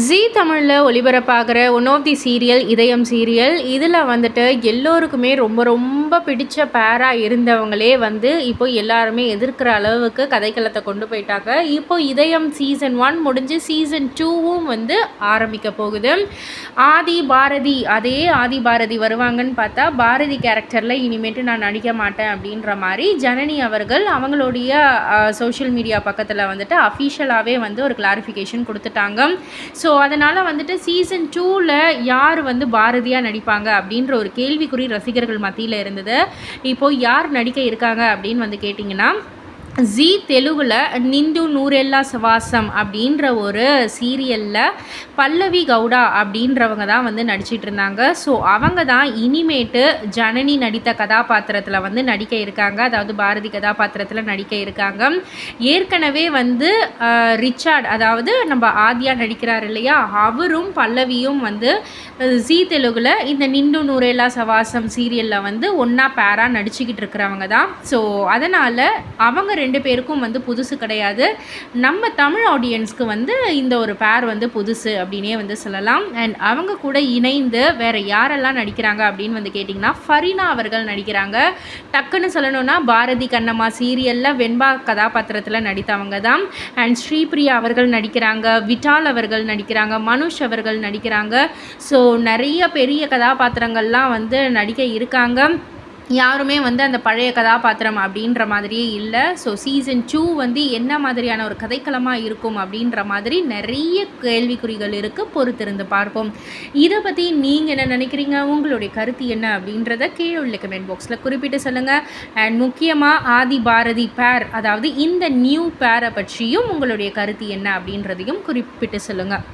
ஜீ தமிழில் ஒளிபரப்பாகிற one of the serial இதயம் serial. இதில் வந்துட்டு எல்லோருக்குமே ரொம்ப ரொம்ப பிடிச்ச பேராக இருந்தவங்களே வந்து இப்போ எல்லாருமே எதிர்க்கிற அளவுக்கு கதைக்களத்தை கொண்டு போயிட்டாங்க. இப்போ இதயம் சீசன் 1 முடிஞ்சு சீசன் 2வும் வந்து ஆரம்பிக்க போகுது. ஆதி பாரதி, அதே ஆதி பாரதி வருவாங்கன்னு பார்த்தா பாரதி கேரக்டரில் இனிமேட்டு நான் நடிக்க மாட்டேன் அப்படின்ற மாதிரி ஜனனி அவர்கள் அவங்களுடைய சோஷியல் மீடியா பக்கத்தில் வந்துட்டு அஃபீஷியலாகவே வந்து ஒரு கிளாரிஃபிகேஷன் கொடுத்துட்டாங்க. ஸோ அதனால் வந்துட்டு சீசன் 2ல் யார் வந்து பாரதியாக நடிப்பாங்க அப்படின்ற ஒரு கேள்விக்குறி ரசிகர்கள் மத்தியில் இருந்தது. இப்போது யார் நடிக்க இருக்காங்க அப்படின்னு வந்து கேட்டிங்கன்னா, ஜீ தெலுங்கில் நிந்து நூரெல்லா சவாசம் அப்படின்ற ஒரு சீரியலில் பல்லவி கவுடா அப்படின்றவங்க தான் வந்து நடிச்சிட்டு இருந்தாங்க. ஸோ அவங்க தான் இனிமேட்டு ஜனனி நடித்த கதாபாத்திரத்தில் வந்து நடிக்க இருக்காங்க. அதாவது பாரதி கதாபாத்திரத்தில் நடிக்க இருக்காங்க. ஏற்கனவே வந்து ரிச்சார்ட், அதாவது நம்ம ஆதியா நடிக்கிறார் இல்லையா, அவரும் பல்லவியும் வந்து ஜீ தெலுங்கில் இந்த நிந்து நூரெல்லா சவாசம் சீரியலில் வந்து ஒன்றா பேராக நடிச்சுக்கிட்டு இருக்கிறவங்க தான். ஸோ அதனால் அவங்க 2 பேருக்கும் வந்து புதுசு கிடையாது. நம்ம தமிழ் ஆடியன்ஸ்க்கு வந்து இந்த ஒரு பேர் வந்து புதுசு அப்படின்னே வந்து சொல்லலாம். அண்ட் அவங்க கூட இணைந்து வேறு யாரெல்லாம் நடிக்கிறாங்க அப்படின்னு வந்து கேட்டிங்கன்னா, ஃபரீனா அவர்கள் நடிக்கிறாங்க. டக்குன்னு சொல்லணும்னா பாரதி கண்ணம்மா சீரியலில் வெண்பா கதாபாத்திரத்தில் நடித்தவங்க தான். அண்ட் ஸ்ரீபிரியா அவர்கள் நடிக்கிறாங்க, விட்டால் அவர்கள் நடிக்கிறாங்க, மனுஷ் அவர்கள் நடிக்கிறாங்க. ஸோ நிறைய பெரிய கதாபாத்திரங்கள்லாம் வந்து நடிக்க இருக்காங்க. யாருமே வந்து அந்த பழைய கதாபாத்திரம் அப்படின்ற மாதிரியே இல்லை. ஸோ சீசன் 2 வந்து என்ன மாதிரியான ஒரு கதைக்களமாக இருக்கும் அப்படின்ற மாதிரி நிறைய கேள்விக்குறிகள் இருக்குது. பொறுத்திருந்து பார்ப்போம். இதை பற்றி நீங்கள் என்ன நினைக்கிறீங்க, உங்களுடைய கருத்து என்ன அப்படின்றத கீழே உள்ள கமெண்ட் பாக்ஸில் குறிப்பிட்டு சொல்லுங்கள். அண்ட் முக்கியமாக ஆதி பாரதி பேர், அதாவது இந்த நியூ பேரை பற்றியும் உங்களுடைய கருத்து என்ன அப்படின்றதையும் குறிப்பிட்டு சொல்லுங்கள்.